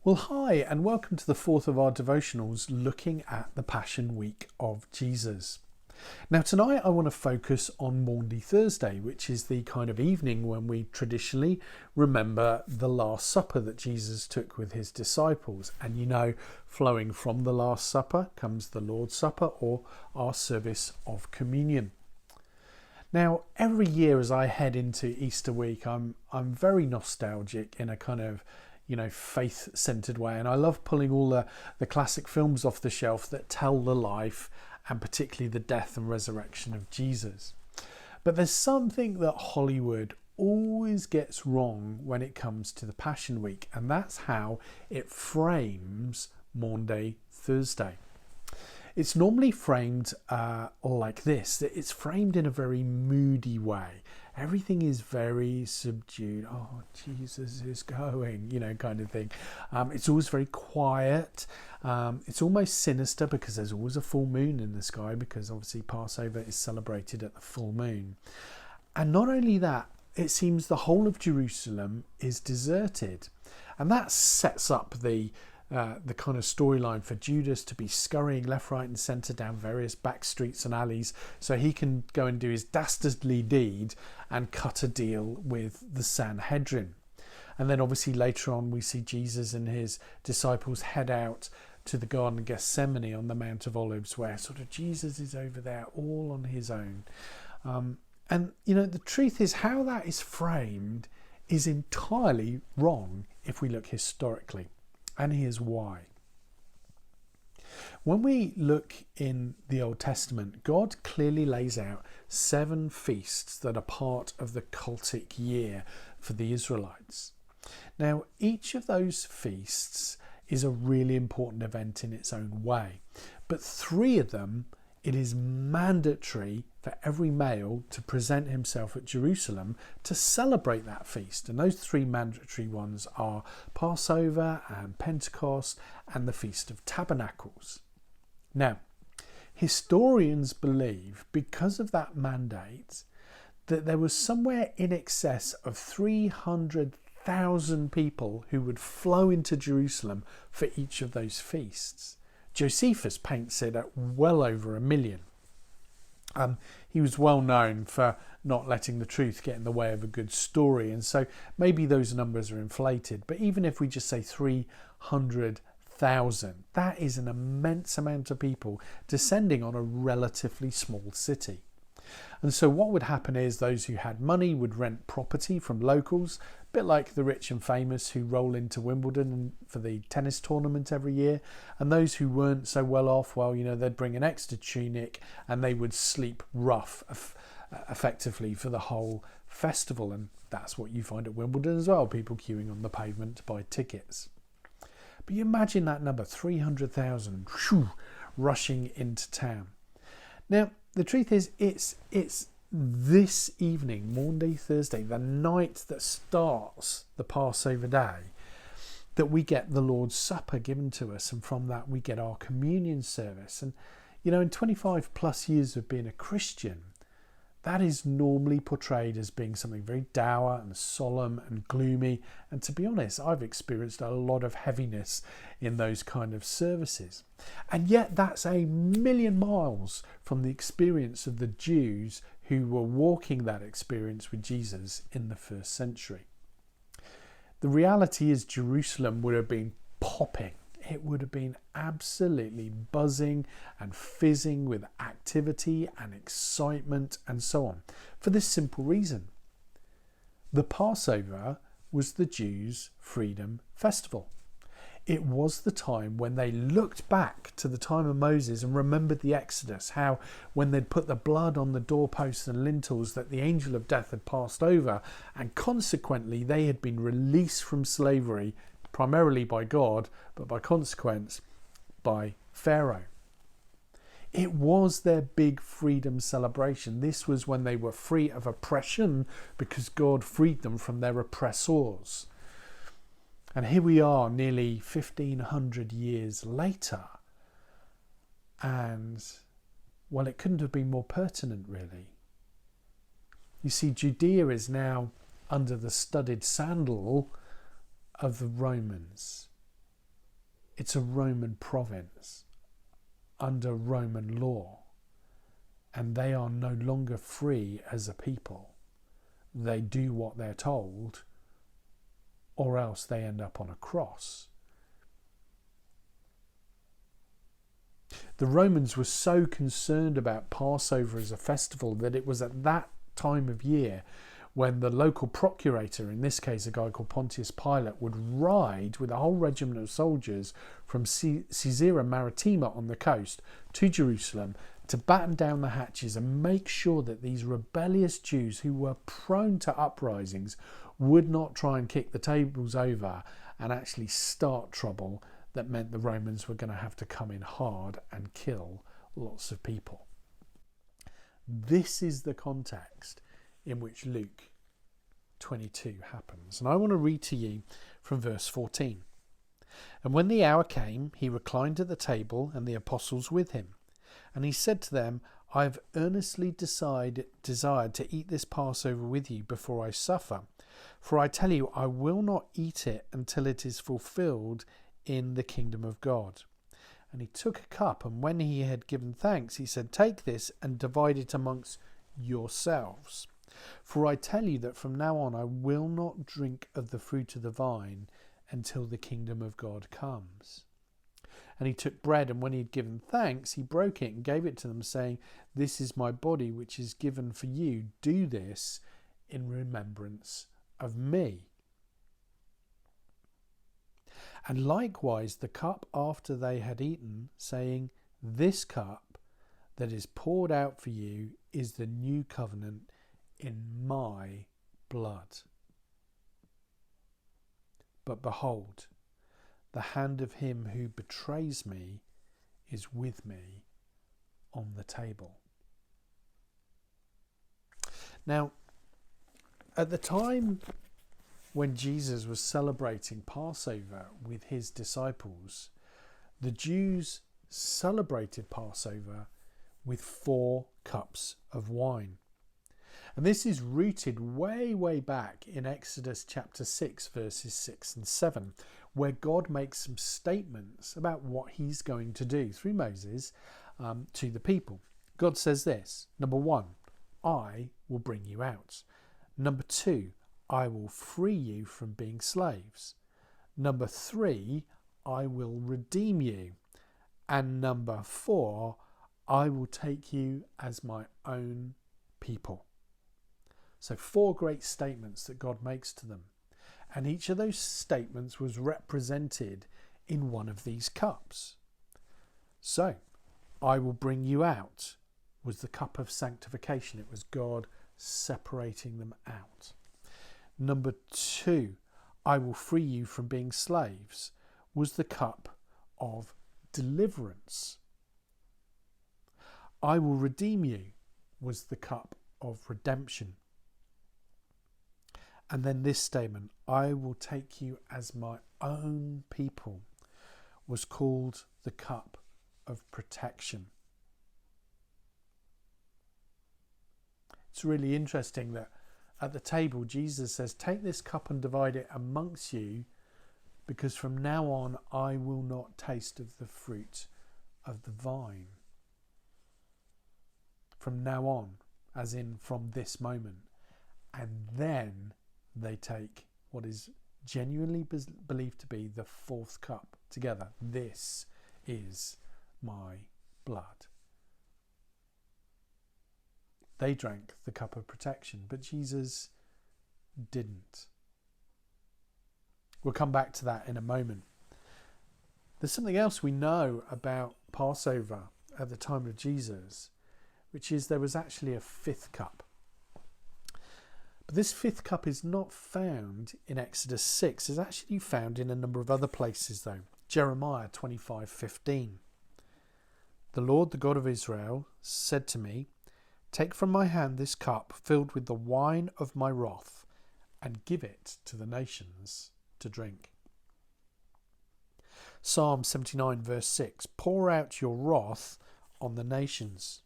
Well, hi, and welcome to the fourth of our devotionals looking at the Passion Week of Jesus. Now, tonight I want to focus on Maundy Thursday, which is the kind of evening when we traditionally remember the Last Supper that Jesus took with his disciples. And flowing from the Last Supper comes the Lord's Supper, or our service of communion. Now, every year as I head into Easter week, I'm very nostalgic in a kind of faith-centered way, and I love pulling all the classic films off the shelf that tell the life and particularly the death and resurrection of Jesus. But there's something that Hollywood always gets wrong when it comes to the Passion Week, and that's how it frames Maundy Thursday. It's normally framed like this. It's framed in a very moody way. Everything is very subdued. Oh, Jesus is going, kind of thing. It's always very quiet. It's almost sinister because there's always a full moon in the sky, because obviously Passover is celebrated at the full moon. And not only that, it seems the whole of Jerusalem is deserted. And that sets up the kind of storyline for Judas to be scurrying left, right and centre down various back streets and alleys so he can go and do his dastardly deed and cut a deal with the Sanhedrin. And then obviously later on we see Jesus and his disciples head out to the Garden of Gethsemane on the Mount of Olives, where sort of Jesus is over there all on his own. And the truth is, how that is framed is entirely wrong if we look historically. And here's why. When we look in the Old Testament, God clearly lays out 7 feasts that are part of the cultic year for the Israelites. Now, each of those feasts is a really important event in its own way, but 3 of them, it is mandatory for every male to present himself at Jerusalem to celebrate that feast. And those 3 mandatory ones are Passover and Pentecost and the Feast of Tabernacles. Now, historians believe, because of that mandate, that there was somewhere in excess of 300,000 people who would flow into Jerusalem for each of those feasts. Josephus paints it at well over 1 million. He was well known for not letting the truth get in the way of a good story, and so maybe those numbers are inflated. But even if we just say 300,000, that is an immense amount of people descending on a relatively small city. And so what would happen is those who had money would rent property from locals, a bit like the rich and famous who roll into Wimbledon for the tennis tournament every year. And those who weren't so well off, they'd bring an extra tunic and they would sleep rough effectively for the whole festival. And that's what you find at Wimbledon as well, people queuing on the pavement to buy tickets. But you imagine that number, 300,000 rushing into town. Now, the truth is, it's this evening, Maundy Thursday, the night that starts the Passover day, that we get the Lord's Supper given to us, and from that we get our communion service. And in 25 plus years of being a Christian, that is normally portrayed as being something very dour and solemn and gloomy. And to be honest, I've experienced a lot of heaviness in those kind of services. And yet that's a million miles from the experience of the Jews who were walking that experience with Jesus in the first century. The reality is Jerusalem would have been popping. It would have been absolutely buzzing and fizzing with activity and excitement and so on, for this simple reason. The Passover was the Jews' freedom festival. It was the time when they looked back to the time of Moses and remembered the Exodus, how when they'd put the blood on the doorposts and lintels that the angel of death had passed over, and consequently they had been released from slavery, primarily by God, but by consequence by Pharaoh. It was their big freedom celebration. This was when they were free of oppression because God freed them from their oppressors. And here we are nearly 1,500 years later. And, well, it couldn't have been more pertinent, really. You see, Judea is now under the studded sandal of the Romans. It's a Roman province under Roman law, and they are no longer free as a people. They do what they're told, or else they end up on a cross. The Romans were so concerned about Passover as a festival that it was at that time of year when the local procurator, in this case a guy called Pontius Pilate, would ride with a whole regiment of soldiers from Caesarea Maritima on the coast to Jerusalem to batten down the hatches and make sure that these rebellious Jews who were prone to uprisings would not try and kick the tables over and actually start trouble that meant the Romans were going to have to come in hard and kill lots of people. This is the context in which Luke 22 happens. And I want to read to you from verse 14. And when the hour came, he reclined at the table and the apostles with him. And he said to them, I have earnestly desired to eat this Passover with you before I suffer. For I tell you, I will not eat it until it is fulfilled in the kingdom of God. And he took a cup, and when he had given thanks, he said, Take this and divide it amongst yourselves. For I tell you that from now on I will not drink of the fruit of the vine until the kingdom of God comes. And he took bread, and when he had given thanks, he broke it and gave it to them, saying, This is my body, which is given for you. Do this in remembrance of me. And likewise the cup after they had eaten, saying, This cup that is poured out for you is the new covenant in my blood. But behold, the hand of him who betrays me is with me on the table. Now, at the time when Jesus was celebrating Passover with his disciples, the Jews celebrated Passover with 4 cups of wine. And this is rooted way, way back in Exodus chapter 6, verses 6 and 7, where God makes some statements about what he's going to do through Moses to the people. God says this: number 1, I will bring you out. Number 2, I will free you from being slaves. Number 3, I will redeem you. And number 4, I will take you as my own people. So 4 great statements that God makes to them. And each of those statements was represented in one of these cups. So, I will bring you out was the cup of sanctification. It was God separating them out. Number 2, I will free you from being slaves, was the cup of deliverance. I will redeem you was the cup of redemption. And then this statement, I will take you as my own people, was called the cup of protection. It's really interesting that at the table Jesus says, take this cup and divide it amongst you, because from now on I will not taste of the fruit of the vine. From now on, as in from this moment. And then they take what is genuinely believed to be the 4th cup together. This is my blood. They drank the cup of protection, but Jesus didn't. We'll come back to that in a moment. There's something else we know about Passover at the time of Jesus, which is there was actually a 5th cup. But this 5th cup is not found in Exodus 6. It's actually found in a number of other places though. Jeremiah 25:15. The Lord, the God of Israel, said to me, Take from my hand this cup filled with the wine of my wrath, and give it to the nations to drink. Psalm 79 verse 6. Pour out your wrath on the nations.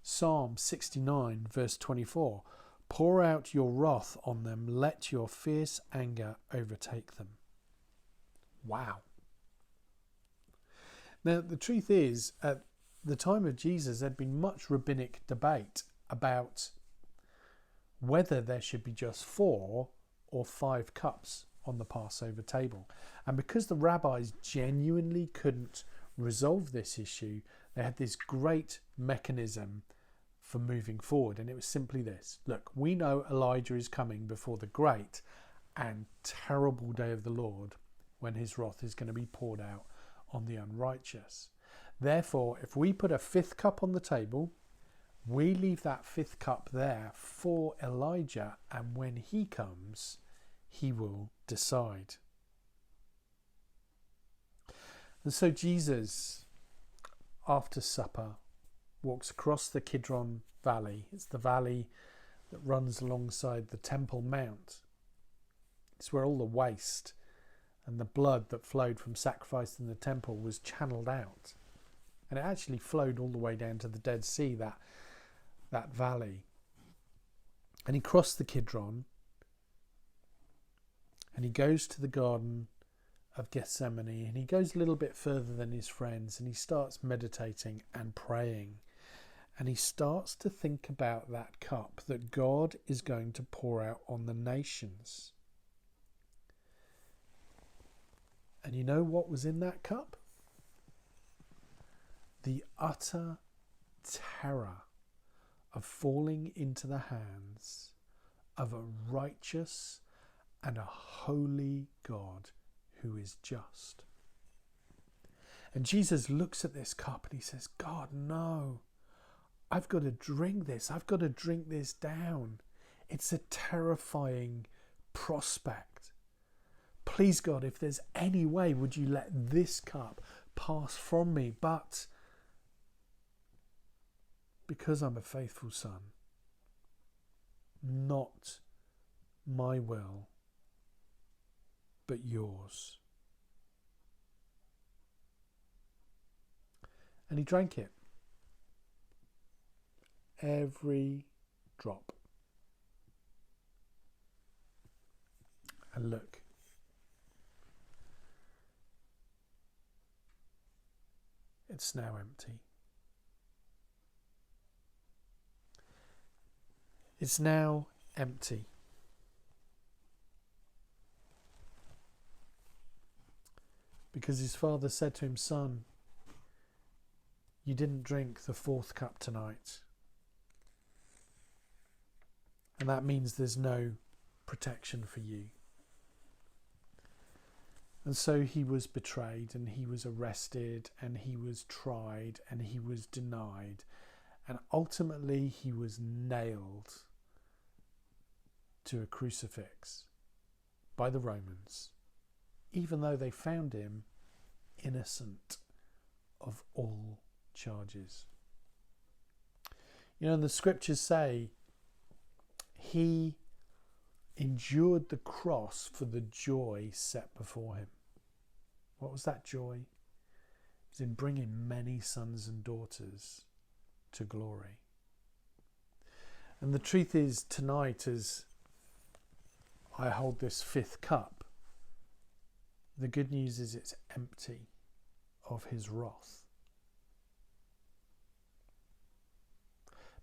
Psalm 69 verse 24. Pour out your wrath on them, let your fierce anger overtake them. Wow. Now, the truth is, at the time of Jesus, there'd been much rabbinic debate about whether there should be just 4 or 5 cups on the Passover table. And because the rabbis genuinely couldn't resolve this issue, they had this great mechanism for moving forward. And it was simply this: look, we know Elijah is coming before the great and terrible day of the Lord, when his wrath is going to be poured out on the unrighteous. Therefore, if we put a 5th cup on the table, we leave that 5th cup there for Elijah, and when he comes, he will decide. And so Jesus, after supper, walks across the Kidron Valley. It's the valley that runs alongside the Temple Mount. It's where all the waste and the blood that flowed from sacrifice in the temple was channeled out. And it actually flowed all the way down to the Dead Sea, that valley. And he crossed the Kidron, and he goes to the Garden of Gethsemane, and he goes a little bit further than his friends, and he starts meditating and praying. And he starts to think about that cup that God is going to pour out on the nations. And you know what was in that cup? The utter terror of falling into the hands of a righteous and a holy God who is just. And Jesus looks at this cup and he says, God, no, I've got to drink this. I've got to drink this down. It's a terrifying prospect. Please, God, if there's any way, would you let this cup pass from me? But because I'm a faithful son, not my will, but yours. And he drank it. Every drop. And look, it's now empty. It's now empty. Because his father said to him, son, you didn't drink the 4th cup tonight. And that means there's no protection for you. And so he was betrayed, and he was arrested, and he was tried, and he was denied. And ultimately he was nailed to a crucifix by the Romans, even though they found him innocent of all charges. You know, the scriptures say he endured the cross for the joy set before him. What was that joy? It was in bringing many sons and daughters to glory. And the truth is, tonight, as I hold this 5th cup, the good news is it's empty of his wrath.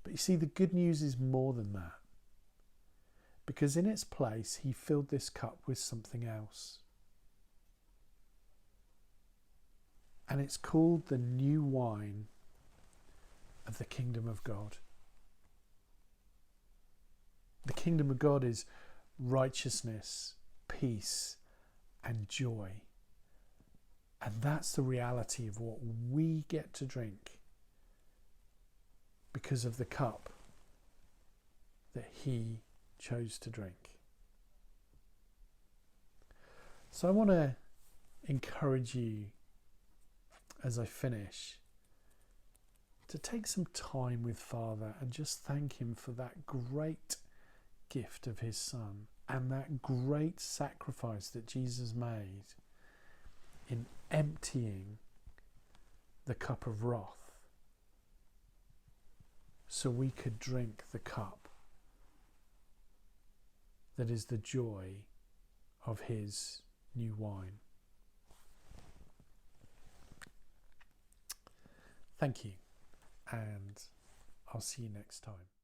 But you see, the good news is more than that. Because in its place, he filled this cup with something else. And it's called the new wine of the kingdom of God. The kingdom of God is righteousness, peace, and joy. And that's the reality of what we get to drink because of the cup that he chose to drink. So I want to encourage you, as I finish, to take some time with Father and just thank him for that great gift of his Son and that great sacrifice that Jesus made in emptying the cup of wrath so we could drink the cup that is the joy of his new wine. Thank you, and I'll see you next time.